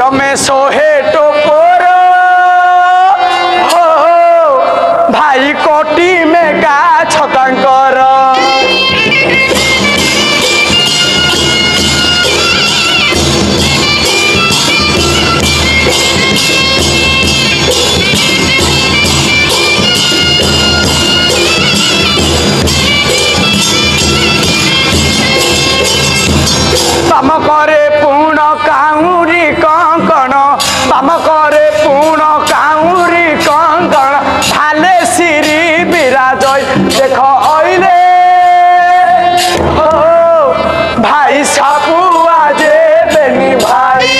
तमे सोहे टोकोर हो भाई कोटी में गाछ तांकर बाम करे पूर्ण काउरी कंकण बाम करे पूर्ण काउरी कंकण भाले सिरी बिराजय देख अइले हो भाई सापुआ जे बेनी भाई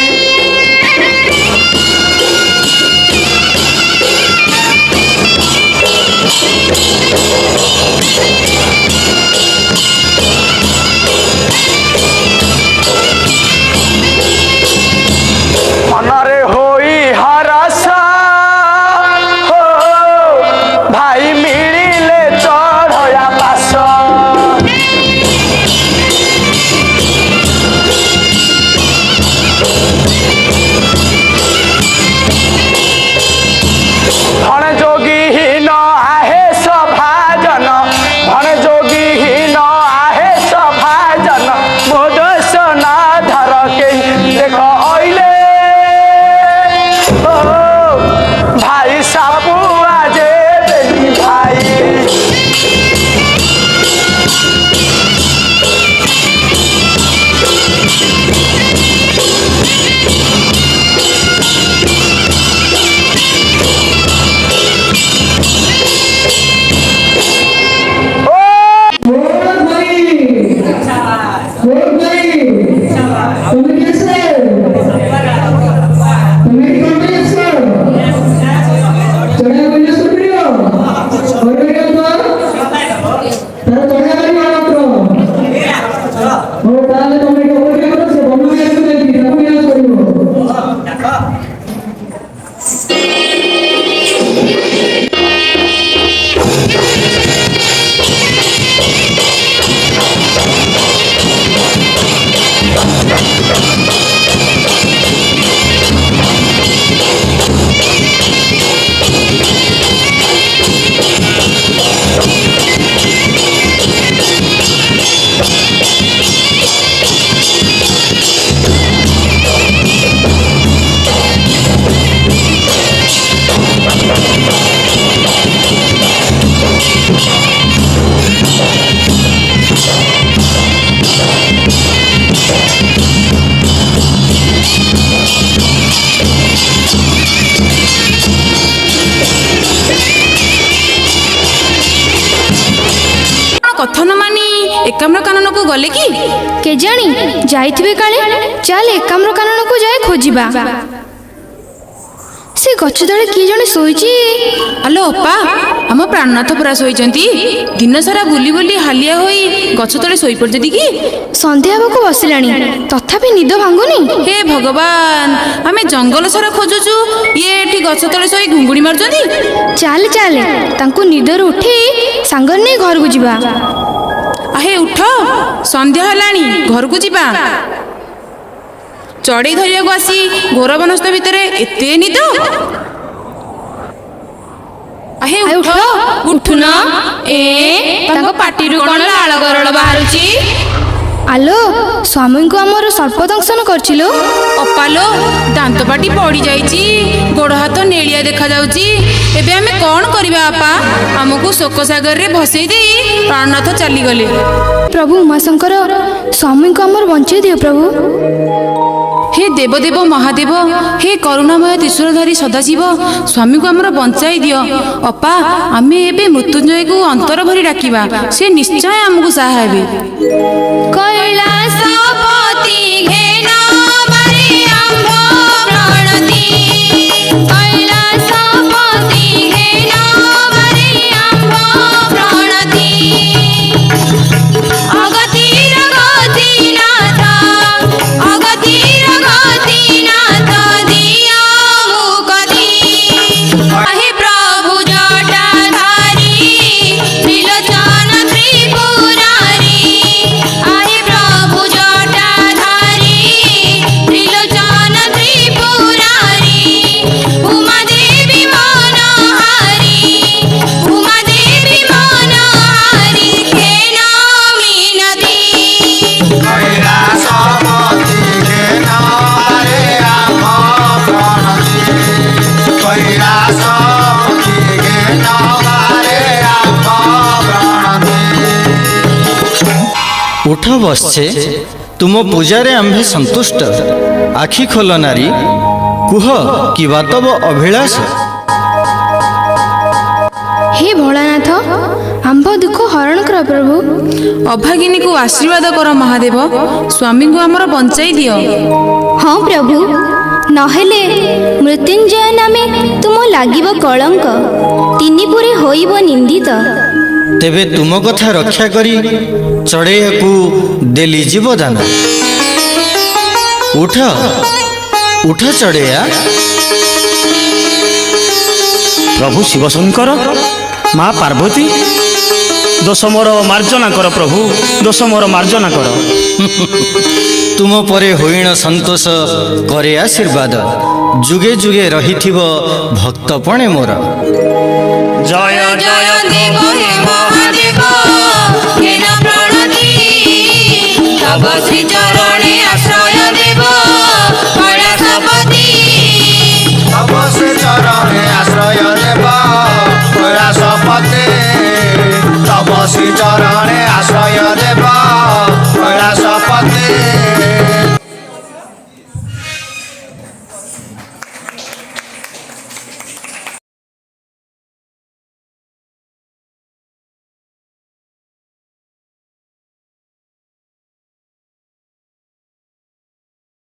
मनरे होई हरस हो भाई मिलिले चढ़या पास धन जोगीहीन आहे सभाजन धन जोगीहीन आहे सभाजन मोदस ना धर के देख अइले भाई सापुआ जे बेनी भाई कथन मानी एकाम्र कानन को गले कि केजाणी जाइथिबे काले चल एकाम्र कानन को जाए खोजिबा से गछ तले किए जणे सोईची आलो अपा आम प्राणनाथ पुरा शोइचंती दिन सारा बुली बुली हालिया होई गछ तले शोई पड़जती कि संध्या को बसिलाणी तथापि निद भांगुनी हे भगवान आमे जंगल सारा खोजुचु ये एठी गछ तले शोई घुंगुड़ी मारचंती चल चल तांको निदर उठी सांगर नै घर को जिबा आहे उठ संध्या हलाणी घर को जिबा चढ़ई धरिया को आसी घोर वनस्थ भितर एते निद आहे उठ उठुन ए तांको पाटिरु कोन लाळ गरळ बाहरुची आलो स्वामी को हमर सर्पदंशन करछिलो अपालो दांत पाटी पड़ी जाइची गोड़ हाथ नेलिया देखा जाउची एबे हमें कौन करबा आपा हमको शोक सागर रे भसई दे प्राणनाथ चली गले प्रभु उमाशंकर स्वामी को हमर बंचे दियो प्रभु हे देवदेव महादेव हे करुणामय त्रिशूलधारी सदाशिव स्वामी को हमर बंचाई दियो अपा आमे एबे मृत्युंजय को अंतर भरी डाकिबा से निश्चय हमको सहाय हेबे कैलासपति घेना बारे आंभ प्रणति कैलासपति घेना बारे आंभ प्रणति अगतिर गतिनाथ अगतिर गतिनाथ दिया मुकति हे प्रभु जटाधारी त्रिलोचन त्रिपुरारी आहे प्रभु जटा ବସଛେ ତୁମ ପୂଜାରେ ଆମ୍ଭେ ସନ୍ତୁଷ୍ଟ। ଆଖି ଖୋଲ ନାରୀ, କୁହ କି ବାତବ ଅଭିଳାଷ। ହେ ଭୋଳାନାଥ, ଆମ୍ଭ ଦୁଃଖ ହରଣ କର ପ୍ରଭୁ। ଅଭାଗିନୀକୁ ଆଶୀର୍ବାଦ କର ମହାଦେବ, ସ୍ୱାମୀଙ୍କୁ ଆମର ବଞ୍ଚାଇ ଦିଅ। ହଁ ପ୍ରଭୁ, ନହେଲେ ମୃତ୍ୟୁଞ୍ଜୟ ନାମେ ତୁମ ଲାଗିବ କଳଙ୍କ, ତିନିପୁରେ ହୋଇବ ନିନ୍ଦିତ। ତେବେ ତୁମ କଥା ରକ୍ଷା କରି ଚଢ଼େଇବାକୁ ଦେଲି ଜୀବଦାନ। ଉଠ ଉଠ ଚଢ଼େୟା। ପ୍ରଭୁ ଶିବଶଙ୍କର, ମା ପାର୍ବତୀ, ଦୋଷ ମୋର ମାର୍ଜନା କର ପ୍ରଭୁ, ଦୋଷ ମୋର ମାର୍ଜନା କର। ତୁମ ପରେ ହୋଇଣ ସନ୍ତୋଷ କରେ ଆଶୀର୍ବାଦ, ଯୁଗେ ଯୁଗେ ରହିଥିବ ଭକ୍ତପଣେ ମୋର। ଜୟ ଜୟ ଦେବ ହେ ମହାଦେବ, ହେ ପ୍ରଣତି ତବ ଶ୍ରୀ ଚରଣେ ଆଶ୍ରୟ